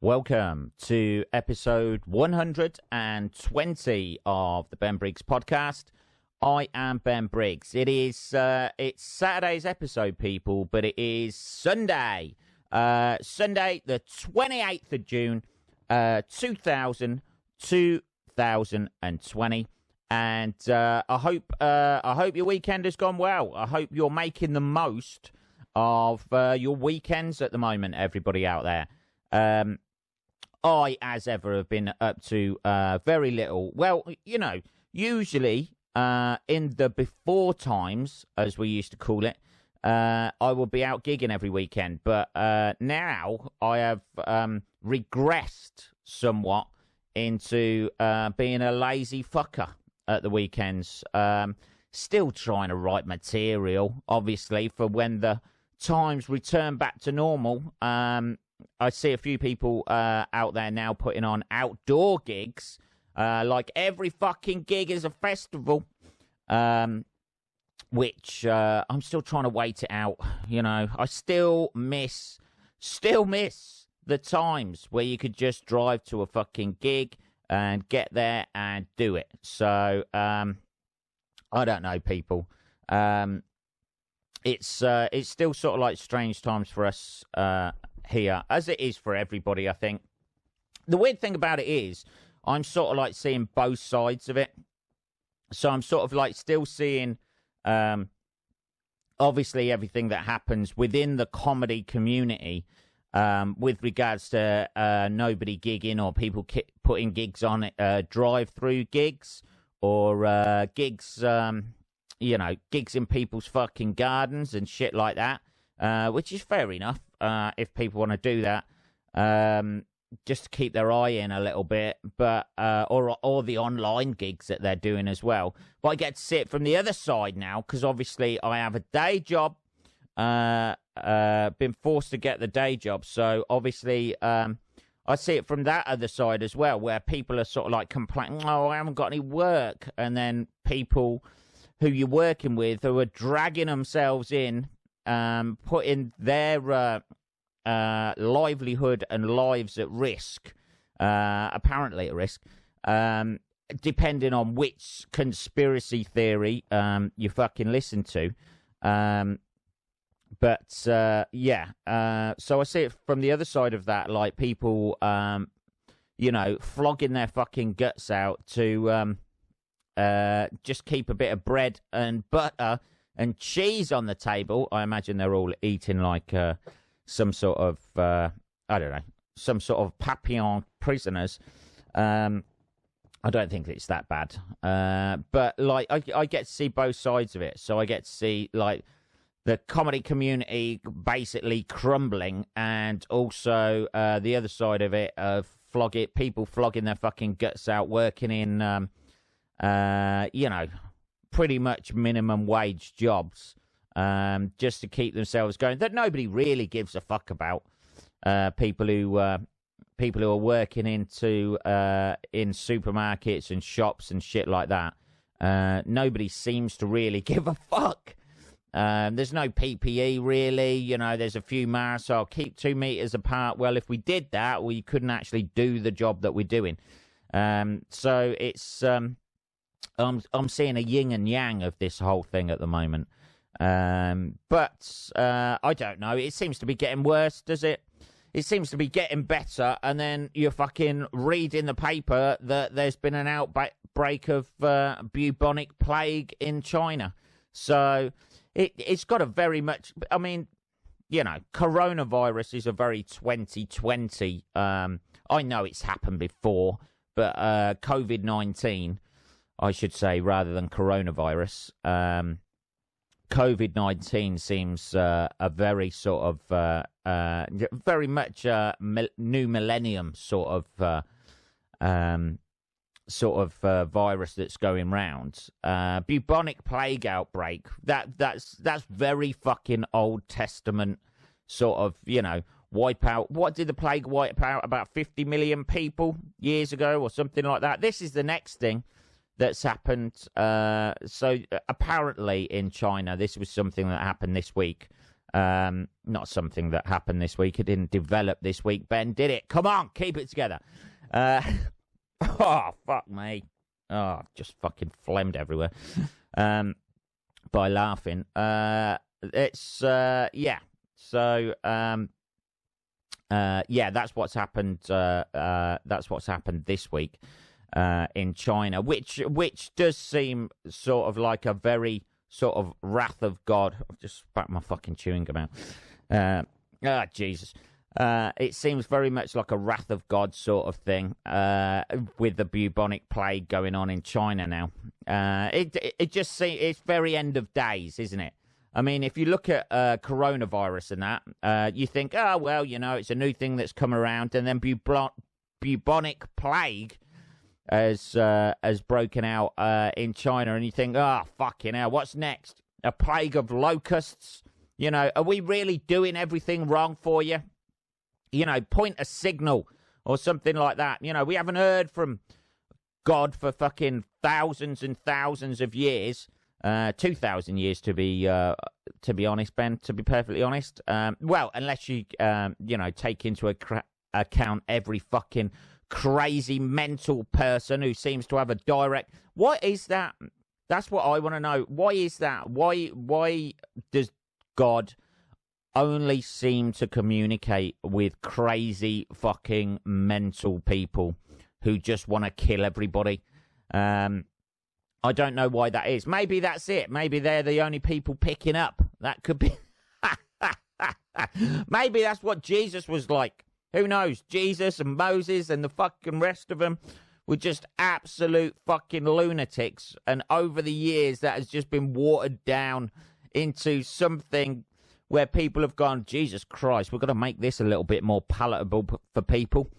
Welcome to episode 120 of the Ben Briggs podcast. I am Ben Briggs. It's Saturday's episode, people, but it is Sunday. Sunday, the 28th of June, 2020. And I hope your weekend has gone well. I hope you're making the most of your weekends at the moment, everybody out there. I, as ever, have been up to very little. Well, you know, usually in the before times, as we used to call it, I would be out gigging every weekend. But now I have regressed somewhat into being a lazy fucker at the weekends. Still trying to write material, obviously, for when the times return back to normal. I see a few people out there now putting on outdoor gigs. Like every fucking gig is a festival. Which I'm still trying to wait it out. You know, I still miss the times where you could just drive to a fucking gig and get there and do it. So, I don't know, people. It's still sort of like strange times for us here, as it is for everybody, I think. The weird thing about it is I'm sort of like seeing both sides of it. So I'm sort of like still seeing obviously everything that happens within the comedy community with regards to nobody gigging or people putting gigs on drive-through gigs or gigs, you know, gigs in people's fucking gardens and shit like that, which is fair enough if people want to do that, just to keep their eye in a little bit, but or the online gigs that they're doing as well. But I get to see it from the other side now, because obviously I have a day job, been forced to get the day job, so obviously I see it from that other side as well, where people are sort of like complaining, oh, I haven't got any work, and then people who you're working with who are dragging themselves in, putting their livelihood and lives at risk, apparently at risk, depending on which conspiracy theory you fucking listen to. But yeah, so I see it from the other side of that, like people, you know, flogging their fucking guts out to just keep a bit of bread and butter and cheese on the table. I imagine they're all eating like some sort of, I don't know, some sort of papillon prisoners. I don't think it's that bad. But like, I get to see both sides of it. So I get to see like the comedy community basically crumbling, and also the other side of it of people flogging their fucking guts out, working in, you know, pretty much minimum wage jobs, just to keep themselves going, that nobody really gives a fuck about. People who are working in supermarkets and shops and shit like that. Nobody seems to really give a fuck. There's no PPE really, you know, there's a few masks, so I'll keep 2 meters apart. Well, if we did that, we couldn't actually do the job that we're doing. So it's, I'm seeing a yin and yang of this whole thing at the moment. But I don't know. It seems to be getting worse, does it? It seems to be getting better, and then you're fucking reading the paper that there's been an outbreak of bubonic plague in China. So it's got a very much, I mean, you know, coronavirus is a very 2020. I know it's happened before, but COVID-19, I should say, rather than coronavirus. COVID-19 seems a very sort of, very much new millennium sort of virus that's going round. Bubonic plague outbreak. That's very fucking Old Testament sort of, you know, wipe out. What did the plague wipe out? About 50 million people years ago or something like that. This is the next thing that's happened. So apparently in China, this was something that happened this week. Not something that happened this week. It didn't develop this week, Ben, did it? Come on, keep it together. Oh, fuck me. Oh, just fucking phlegmed everywhere by laughing. It's, yeah. So, yeah, that's what's happened. That's what's happened this week in China, which does seem sort of like a very sort of wrath of God. I've just spat my fucking chewing gum out. Jesus. It seems very much like a wrath of God sort of thing with the bubonic plague going on in China now. It just seems it's very end of days, isn't it? I mean, if you look at coronavirus and that, you think, oh, well, you know, it's a new thing that's come around, and then bubonic plague has broken out in China, and you think, oh, fucking hell, what's next? A plague of locusts? You know, are we really doing everything wrong for you? You know, point a signal or something like that. You know, we haven't heard from God for fucking thousands and thousands of years. 2,000 years to be honest, Ben. To be perfectly honest, well, unless you you know, take into account every fucking crazy mental person who seems to have a direct. What is that? That's what I want to know. Why is that? Why does God only seem to communicate with crazy fucking mental people who just want to kill everybody? I don't know why that is. Maybe that's it. Maybe they're the only people picking up. That could be. Maybe that's what Jesus was like. Who knows? Jesus and Moses and the fucking rest of them were just absolute fucking lunatics. And over the years, that has just been watered down into something where people have gone, Jesus Christ, we've got to make this a little bit more palatable for people.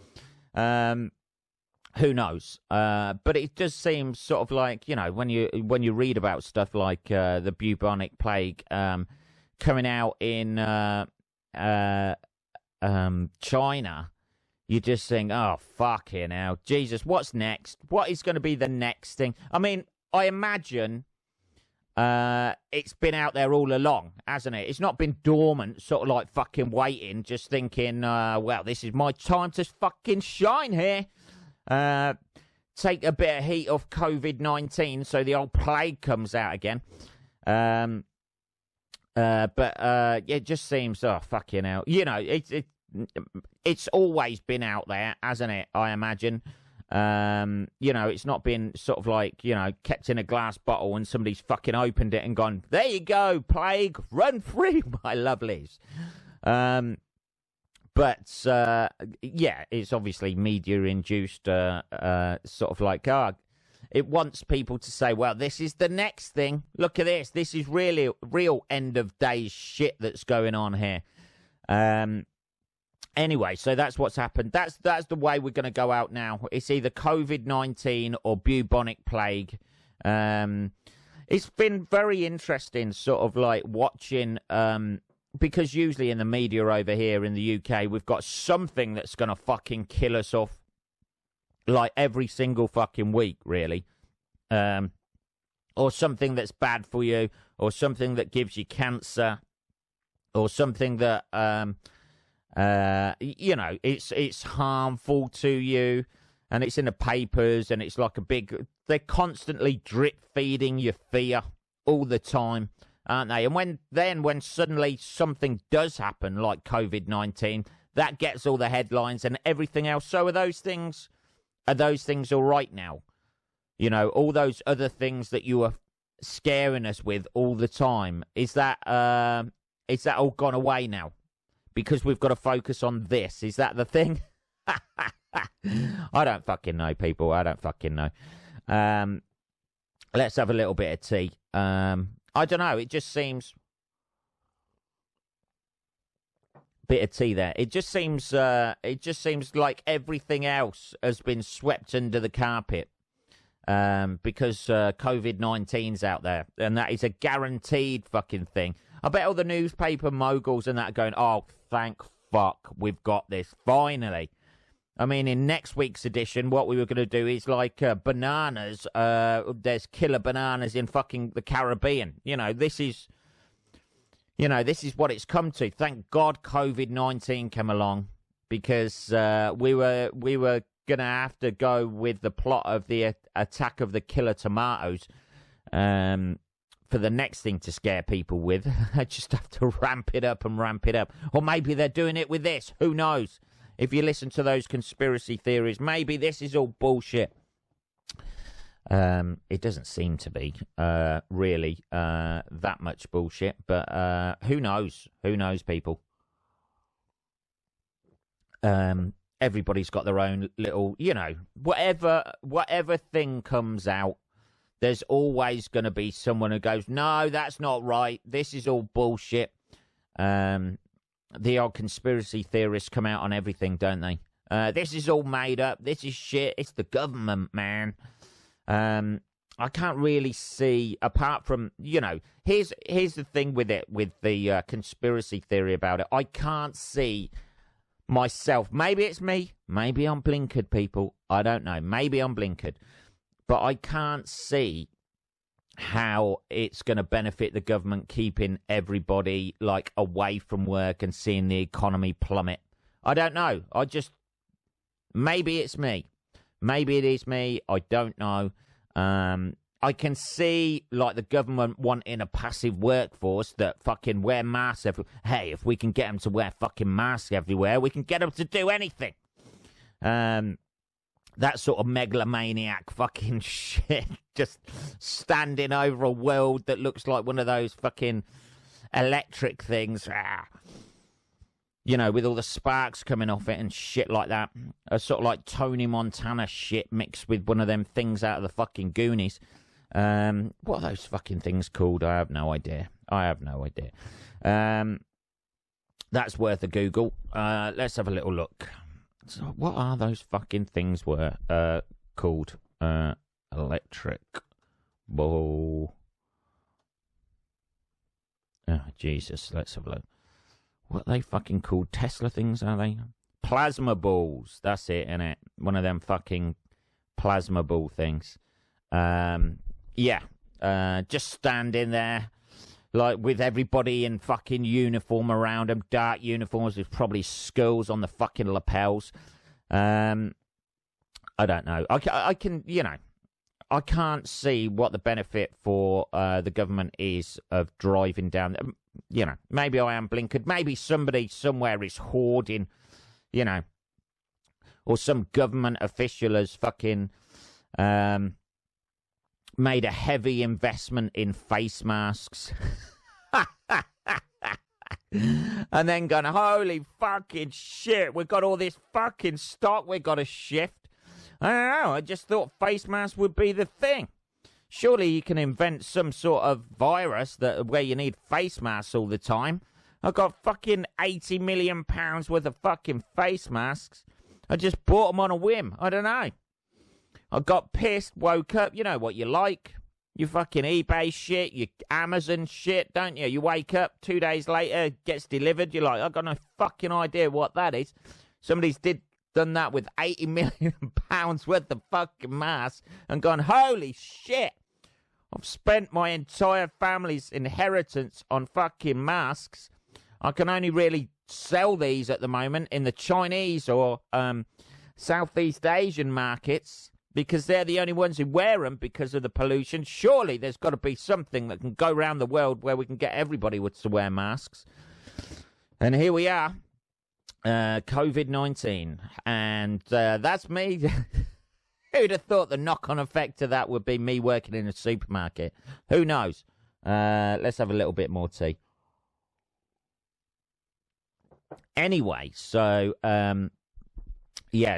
Who knows? But it does seem sort of like, you know, when you read about stuff like the bubonic plague coming out in China, you just think, oh, fucking hell, Jesus, what's next? What is going to be the next thing? I mean, I imagine it's been out there all along, hasn't it? It's not been dormant, sort of like fucking waiting, just thinking, well, this is my time to fucking shine here. Take a bit of heat off COVID-19 so the old plague comes out again. But it just seems, oh, fucking hell. You know, it's always been out there, hasn't it? I imagine. You know, it's not been sort of like, you know, kept in a glass bottle and somebody's fucking opened it and gone, there you go, plague, run free, my lovelies. But, yeah, it's obviously media-induced, sort of like, it wants people to say, well, this is the next thing. Look at this. This is really real end-of-days shit that's going on here. Anyway, so that's what's happened. That's the way we're going to go out now. It's either COVID-19 or bubonic plague. It's been very interesting, sort of like watching... because usually in the media over here in the UK, we've got something that's going to fucking kill us off, like every single fucking week, really. Or something that's bad for you, or something that gives you cancer, or something that, you know, it's harmful to you, and it's in the papers, and it's like a big... They're constantly drip-feeding your fear all the time, aren't they? And when suddenly something does happen, like COVID-19, that gets all the headlines and everything else. So are those things all right now? You know, all those other things that you were scaring us with all the time, is that all gone away now? Because we've got to focus on this. Is that the thing? I don't fucking know, people. I don't fucking know. Let's have a little bit of tea. I don't know. It just seems... Bit of tea there. It just seems like everything else has been swept under the carpet because COVID-19's out there, and that is a guaranteed fucking thing. I bet all the newspaper moguls and that are going, oh, thank fuck, we've got this, finally. I mean, in next week's edition, what we were going to do is like bananas. There's killer bananas in fucking the Caribbean. You know, this is this is what it's come to. Thank God COVID-19 came along, because we were going to have to go with the plot of the attack of the killer tomatoes for the next thing to scare people with. I just have to ramp it up and ramp it up. Or maybe they're doing it with this. Who knows? If you listen to those conspiracy theories, maybe this is all bullshit. It doesn't seem to be really that much bullshit, but who knows? Who knows, people? Everybody's got their own little, whatever thing comes out, there's always going to be someone who goes, no, that's not right. This is all bullshit. The old conspiracy theorists come out on everything, don't they? This is all made up. This is shit. It's the government, man. I can't really see, apart from, here's the thing with it, with the conspiracy theory about it. I can't see myself. Maybe it's me. Maybe I'm blinkered, people. I don't know. Maybe I'm blinkered. But I can't see how it's going to benefit the government keeping everybody, away from work and seeing the economy plummet. I don't know. Maybe it's me. Maybe it is me. I don't know. I can see, the government wanting a passive workforce that fucking wear masks everywhere. Hey, if we can get them to wear fucking masks everywhere, we can get them to do anything. That sort of megalomaniac fucking shit. Just standing over a world that looks like one of those fucking electric things. With all the sparks coming off it and shit like that. A sort of like Tony Montana shit mixed with one of them things out of the fucking Goonies. What are those fucking things called? I have no idea. That's worth a Google. Let's have a little look. So what are those fucking things called? Electric ball. Oh, Jesus. Let's have a look. What are they fucking called? Tesla things, are they? Plasma balls. That's it, innit? One of them fucking plasma ball things. Just standing there, with everybody in fucking uniform around them, dark uniforms with probably skulls on the fucking lapels. I don't know. I can't see what the benefit for the government is of driving down. Maybe I am blinkered. Maybe somebody somewhere is hoarding, or some government official has fucking made a heavy investment in face masks. And then gone, holy fucking shit, we've got all this fucking stock we've got to shift. I don't know, I just thought face masks would be the thing. Surely you can invent some sort of virus where you need face masks all the time. I've got fucking £80 million worth of fucking face masks. I just bought them on a whim. I don't know. I got pissed, woke up. You know what you like. You fucking eBay shit, you Amazon shit, don't you? You wake up 2 days later, it gets delivered. You're like, I've got no fucking idea what that is. Somebody's done that with £80 million worth of fucking masks and gone, holy shit. I've spent my entire family's inheritance on fucking masks. I can only really sell these at the moment in the Chinese or Southeast Asian markets because they're the only ones who wear them because of the pollution. Surely there's got to be something that can go around the world where we can get everybody to wear masks. And here we are, COVID-19. And that's me. Who'd have thought the knock-on effect of that would be me working in a supermarket? Who knows? Let's have a little bit more tea. Anyway, so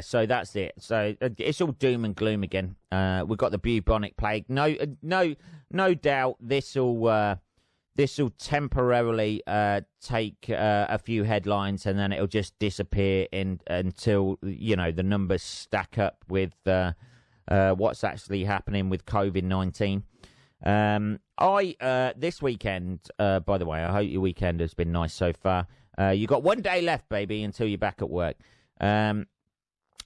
so that's it. So it's all doom and gloom again. We've got the bubonic plague. No doubt this will temporarily take a few headlines, and then it'll just disappear until the numbers stack up with what's actually happening with COVID-19. This weekend, by the way, I hope your weekend has been nice so far. You got 1 day left, baby, until you're back at work.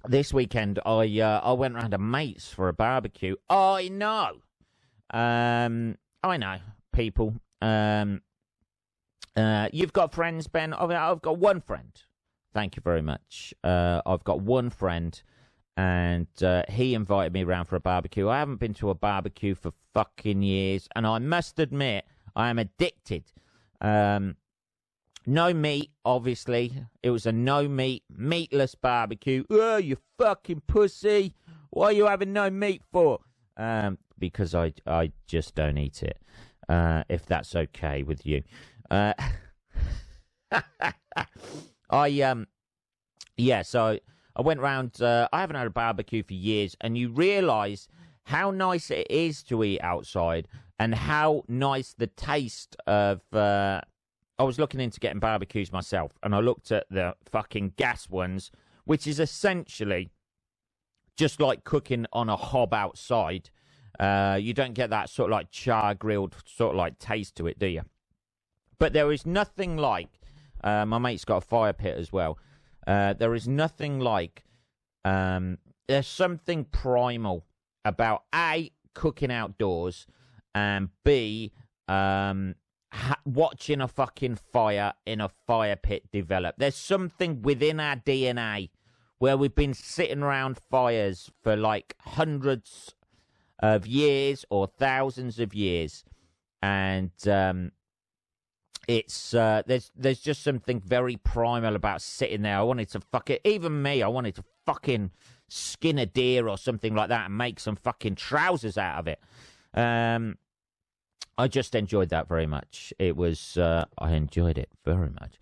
This weekend, I went round to mates for a barbecue. I know, people. You've got friends, Ben? I've got one friend. Thank you very much. I've got one friend, and he invited me around for a barbecue. I haven't been to a barbecue for fucking years, and I must admit, I am addicted. No meat, obviously. It was a no-meat, meatless barbecue. Oh, you fucking pussy. What are you having no meat for? Because I just don't eat it, if that's okay with you. So I went round. I haven't had a barbecue for years, and you realise how nice it is to eat outside, and how nice the taste of. I was looking into getting barbecues myself, and I looked at the fucking gas ones, which is essentially just like cooking on a hob outside. You don't get that sort of like char grilled sort of like taste to it, do you? But there is nothing like. My mate's got a fire pit as well. There is nothing like. There's something primal about A, cooking outdoors, and B, watching a fucking fire in a fire pit develop. There's something within our DNA where we've been sitting around fires for like hundreds of years or thousands of years, and it's there's just something very primal about sitting there. I wanted to even me, I wanted to fucking skin a deer or something like that and make some fucking trousers out of it. I just enjoyed that very much. It was, I enjoyed it very much.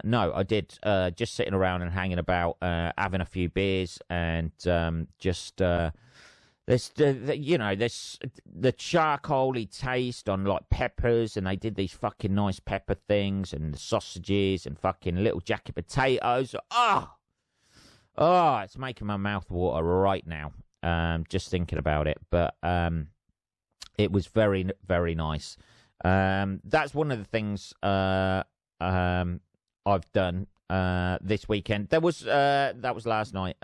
No, I did, just sitting around and hanging about, having a few beers, and just, there's the charcoaly taste on like peppers, and they did these fucking nice pepper things, and the sausages, and fucking little jacket potatoes. Oh, it's making my mouth water right now, just thinking about it. But, it was very, very nice. That's one of the things I've done this weekend. That was last night.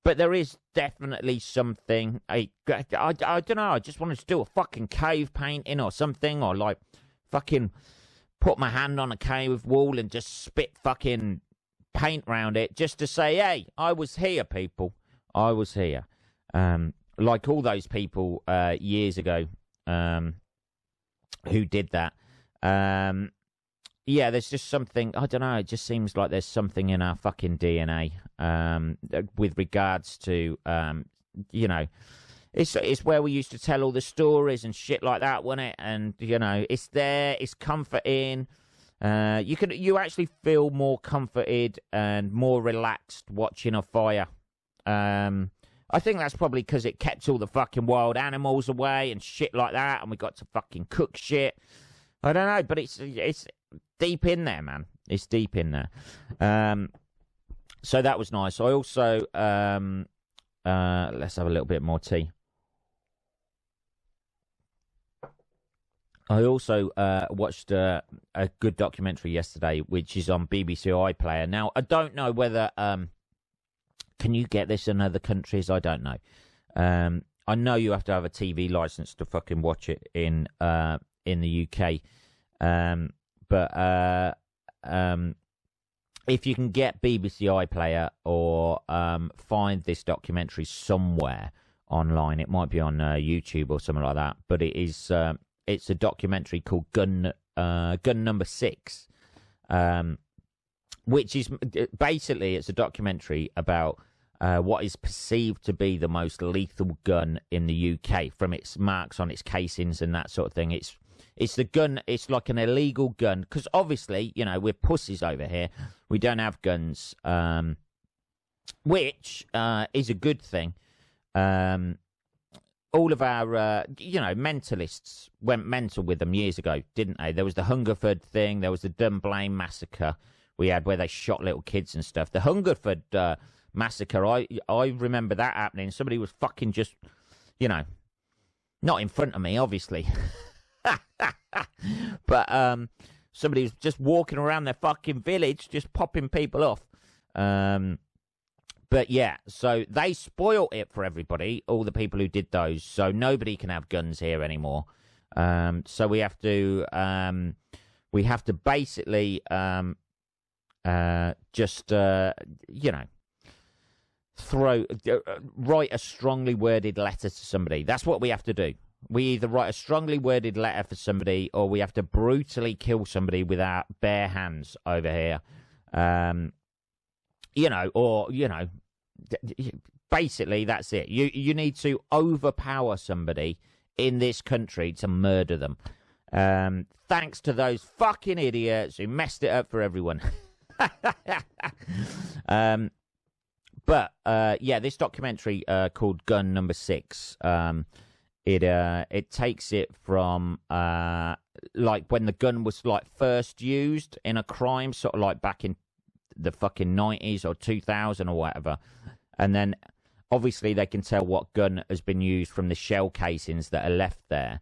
But there is definitely something. I don't know. I just wanted to do a fucking cave painting or something, or like fucking put my hand on a cave wall and just spit fucking paint round it, just to say, hey, I was here, people. I was here. Like all those people years ago who did that. Yeah, there's just something, I don't know, it just seems like there's something in our fucking DNA with regards to, it's where we used to tell all the stories and shit like that, wasn't it? And, it's there, it's comforting. You actually feel more comforted and more relaxed watching a fire. I think that's probably because it kept all the fucking wild animals away and shit like that, and we got to fucking cook shit. I don't know, but it's deep in there, man. It's deep in there. So that was nice. I also let's have a little bit more tea. I also watched a good documentary yesterday, which is on BBC iPlayer. Now, I don't know whether can you get this in other countries? I don't know. I know you have to have a TV license to fucking watch it in the UK. But if you can get BBC iPlayer or find this documentary somewhere online, it might be on YouTube or something like that. But it's a documentary called Gun Number 6, which is basically it's a documentary about what is perceived to be the most lethal gun in the UK, from its marks on its casings and that sort of thing. It's the gun. It's like an illegal gun because obviously, we're pussies over here. We don't have guns, which is a good thing. All of our, mentalists went mental with them years ago, didn't they? There was the Hungerford thing. There was the Dunblane massacre we had where they shot little kids and stuff. The Hungerford massacre, I remember that happening. Somebody was fucking just, not in front of me, obviously. But somebody was just walking around their fucking village, just popping people off. But yeah, so they spoiled it for everybody, all the people who did those. So nobody can have guns here anymore. So we have to we have to basically just write a strongly worded letter to somebody. That's what we have to do. We either write a strongly worded letter for somebody, or we have to brutally kill somebody with our bare hands over here. Basically that's it. You need to overpower somebody in this country to murder them. Thanks to those fucking idiots who messed it up for everyone. This documentary called Gun Number 6, it takes it from like when the gun was like first used in a crime, sort of like back in the fucking 90s or 2000 or whatever, and then obviously they can tell what gun has been used from the shell casings that are left there,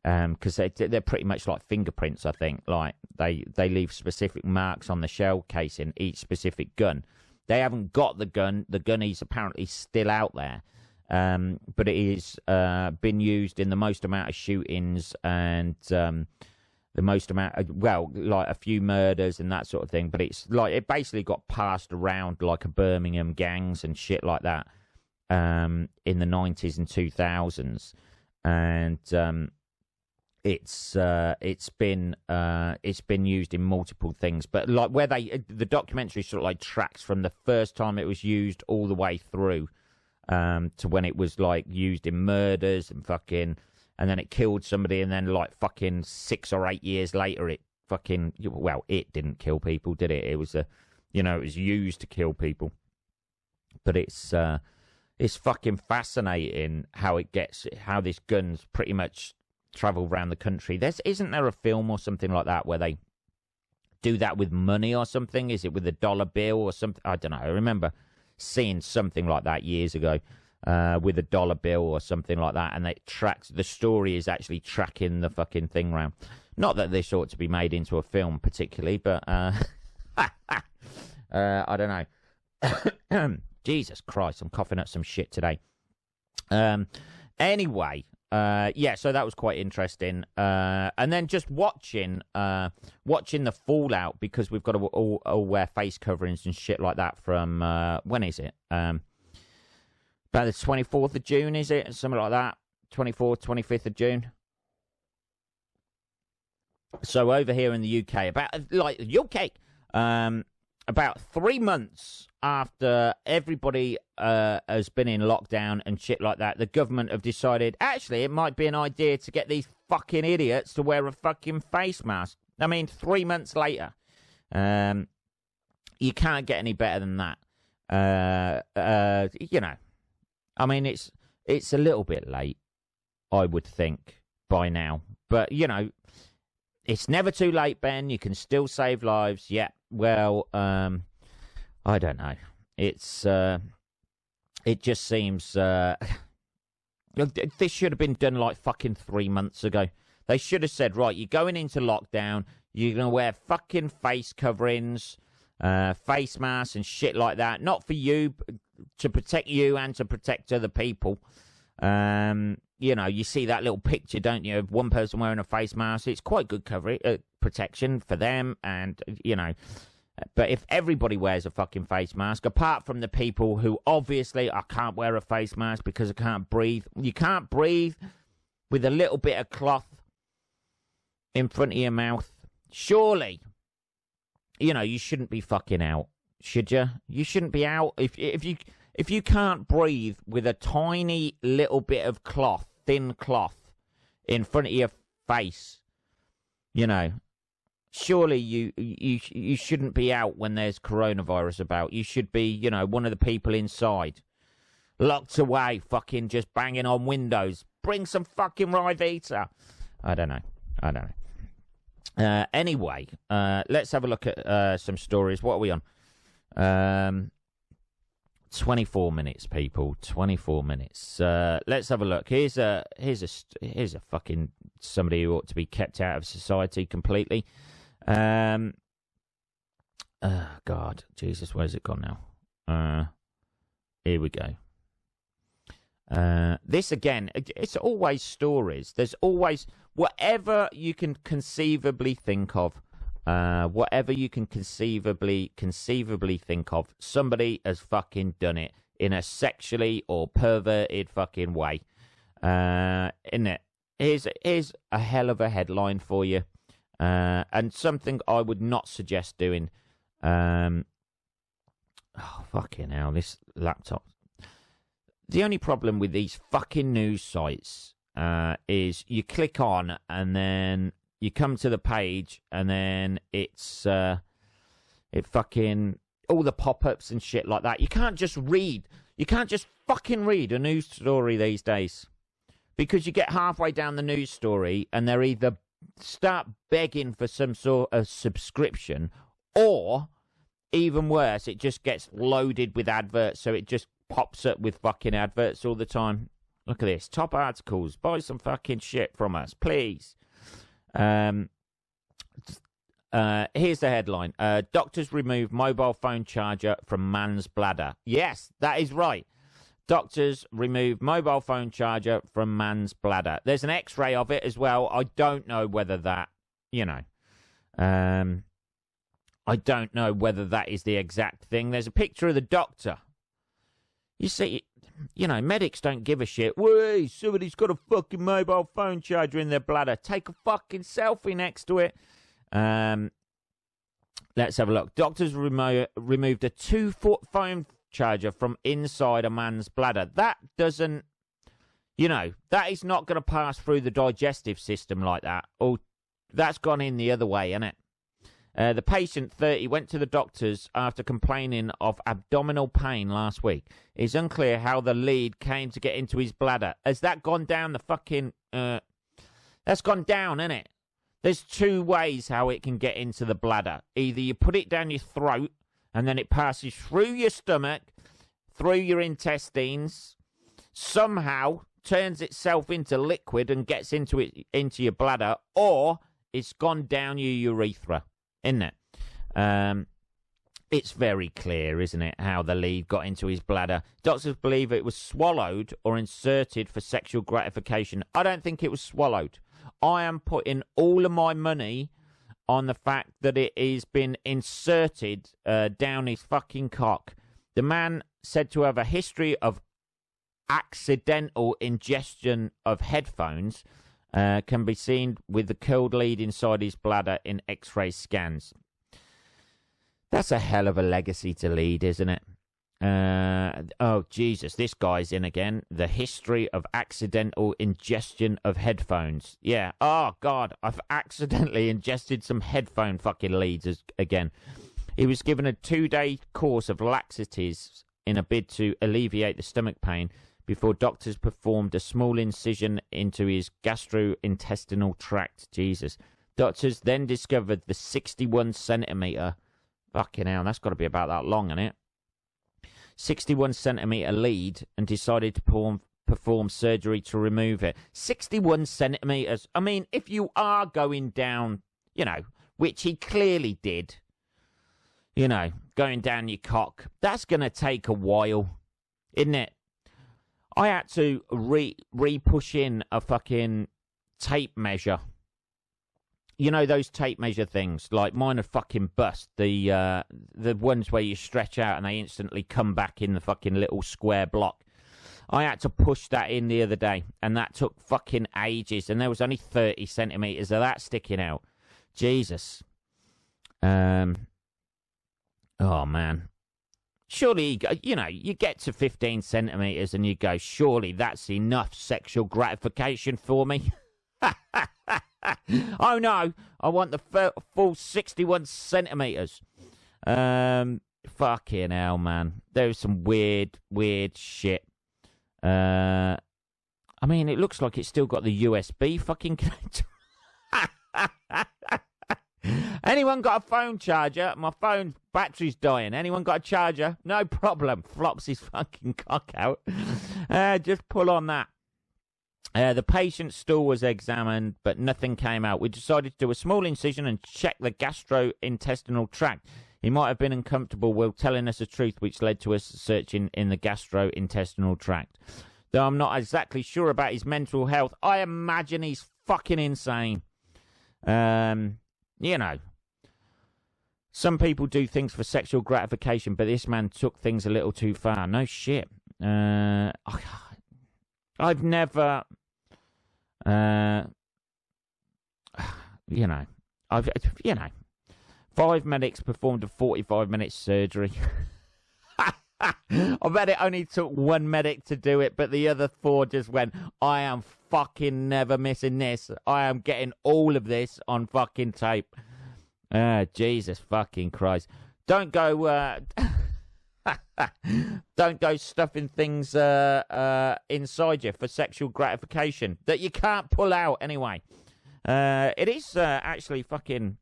because they're pretty much like fingerprints. I think like they leave specific marks on the shell casing each specific gun. They haven't got the gun. The gun is apparently still out there, but it is been used in the most amount of shootings and the most amount of, like a few murders and that sort of thing. But it's like it basically got passed around like a Birmingham gangs and shit like that in the 90s and 2000s, and it's been used in multiple things. But like where the documentary sort of like tracks from the first time it was used all the way through to when it was like used in murders and fucking, and then it killed somebody, and then like fucking 6 or 8 years later it fucking, it didn't kill people, did it? It was it was used to kill people. But it's fucking fascinating how this gun's pretty much travel around the country. Isn't there a film or something like that where they do that with money or something? Is it with a dollar bill or something? I don't know. I remember seeing something like that years ago with a dollar bill or something like that, and the story is actually tracking the fucking thing around. Not that this ought to be made into a film particularly, but I don't know. Jesus Christ, I'm coughing up some shit today. Anyway, so that was quite interesting. And then just watching the fallout, because we've got to all wear face coverings and shit like that from, when is it? About the 24th of June, is it? Something like that. 24th, 25th of June. So over here in the UK, about 3 months after everybody has been in lockdown and shit like that, the government have decided, actually, it might be an idea to get these fucking idiots to wear a fucking face mask. I mean, 3 months later. You can't get any better than that. I mean, it's a little bit late, I would think, by now. But, it's never too late, Ben. You can still save lives. Yeah, well, I don't know. It's it just seems this should have been done like fucking 3 months ago. They should have said, right, you're going into lockdown, you're going to wear fucking face coverings, face masks and shit like that. Not for you, to protect you and to protect other people. You see that little picture, don't you, of one person wearing a face mask? It's quite good coverage, protection for them, and, But if everybody wears a fucking face mask, apart from the people who obviously, I can't wear a face mask because I can't breathe. You can't breathe with a little bit of cloth in front of your mouth. Surely, you shouldn't be fucking out, should you? You shouldn't be out if you can't breathe with a tiny little bit of cloth, thin cloth, in front of your face. Surely you shouldn't be out when there's coronavirus about. You should be, one of the people inside, locked away, fucking just banging on windows. Bring some fucking Rivita. I don't know. Anyway, let's have a look at some stories. What are we on? 24 minutes, people. 24 minutes. Let's have a look. Here's a fucking somebody who ought to be kept out of society completely. God, Jesus, where's it gone now? Here we go. This again, it's always stories. There's always whatever you can conceivably think of. whatever you can conceivably think of, somebody has fucking done it in a sexually or perverted fucking way. Isn't it? Here's a hell of a headline for you, and something I would not suggest doing. Oh, fucking hell, this laptop. The only problem with these fucking news sites is you click on and then you come to the page and then it's it fucking all the pop-ups and shit like that. You can't just fucking read a news story these days, because you get halfway down the news story and they're either start begging for some sort of subscription, or even worse, it just gets loaded with adverts, so it just pops up with fucking adverts all the time. Look at this. Top articles. Buy some fucking shit from us, please. Here's the headline. Doctors remove mobile phone charger from man's bladder. Yes, that is right. Doctors remove mobile phone charger from man's bladder. There's an x-ray of it as well. I don't know whether that, I don't know whether that is the exact thing. There's a picture of the doctor. You see, medics don't give a shit. Wait, somebody's got a fucking mobile phone charger in their bladder. Take a fucking selfie next to it. Let's have a look. Doctors removed a 2-foot phone charger from inside a man's bladder. That doesn't, that is not going to pass through the digestive system like that. Or that's gone in the other way, isn't it? The patient, 30, went to the doctors after complaining of abdominal pain last week. It's unclear how the lead came to get into his bladder. Has that gone down the fucking... that's gone down, isn't it? There's two ways how it can get into the bladder. Either you put it down your throat, and then it passes through your stomach, through your intestines, somehow turns itself into liquid and gets into your bladder, or it's gone down your urethra. Isn't it? It's very clear, isn't it, how the lead got into his bladder. Doctors believe it was swallowed or inserted for sexual gratification. I don't think it was swallowed. I am putting all of my money on the fact that it has been inserted down his fucking cock. The man said to have a history of accidental ingestion of headphones. Can be seen with the curled lead inside his bladder in X-ray scans. That's a hell of a legacy to lead, isn't it? Oh, Jesus, this guy's in again. The history of accidental ingestion of headphones. Yeah, oh, God, I've accidentally ingested some headphone fucking leads again. He was given a 2-day course of laxatives in a bid to alleviate the stomach pain, before doctors performed a small incision into his gastrointestinal tract. Jesus. Doctors then discovered the 61-centimetre... Fucking hell, that's got to be about that long, isn't it? 61-centimetre lead, and decided to perform surgery to remove it. 61 centimetres. I mean, if you are going down, which he clearly did, going down your cock, that's going to take a while, isn't it? I had to re-push in a fucking tape measure. Those tape measure things, like mine are fucking bust. The ones where you stretch out and they instantly come back in the fucking little square block. I had to push that in the other day, and that took fucking ages, and there was only 30 centimetres of that sticking out. Jesus. Oh, man. Surely, you get to 15 centimetres and you go, surely that's enough sexual gratification for me. Oh, no, I want the full 61 centimetres. Fucking hell, man. There's some weird shit. I mean, it looks like it's still got the USB fucking connector. Anyone got a phone charger? My phone battery's dying. Anyone got a charger? No problem. Flops his fucking cock out. Just pull on that. The patient's stool was examined, but nothing came out. We decided to do a small incision and check the gastrointestinal tract. He might have been uncomfortable while telling us the truth, which led to us searching in the gastrointestinal tract. Though I'm not exactly sure about his mental health, I imagine he's fucking insane. Some people do things for sexual gratification, but this man took things a little too far. No shit. I've never, you know, 5 medics performed a 45-minute surgery. I bet it only took 1 medic to do it, but the other 4 just went, I am fucking never missing this. I am getting all of this on fucking tape. Jesus fucking Christ. Don't go don't go stuffing things inside you for sexual gratification that you can't pull out anyway. It is actually fucking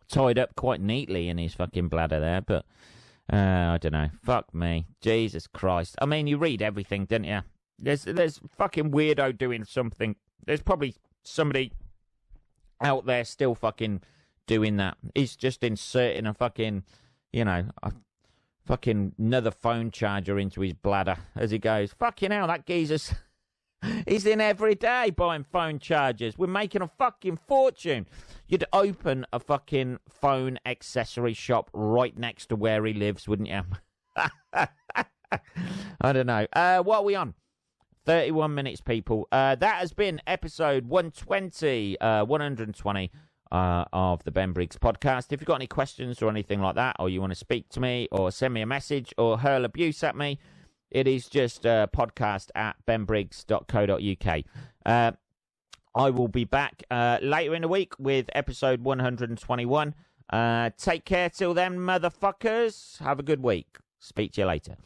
tied up quite neatly in his fucking bladder there, but I don't know. Fuck me. Jesus Christ. I mean, you read everything, don't you? There's fucking weirdo doing something. There's probably somebody out there still fucking doing that. He's just inserting a fucking, a fucking another phone charger into his bladder as he goes. Fucking hell, that geezer's... He's in every day buying phone chargers. We're making a fucking fortune. You'd open a fucking phone accessory shop right next to where he lives, wouldn't you? I don't know. What are we on? 31 minutes, people. That has been episode 120 of the Ben Briggs podcast. If you've got any questions or anything like that, or you want to speak to me or send me a message or hurl abuse at me, it is just podcast at benbriggs.co.uk. I will be back later in the week with episode 121. Take care till then, motherfuckers. Have a good week. Speak to you later.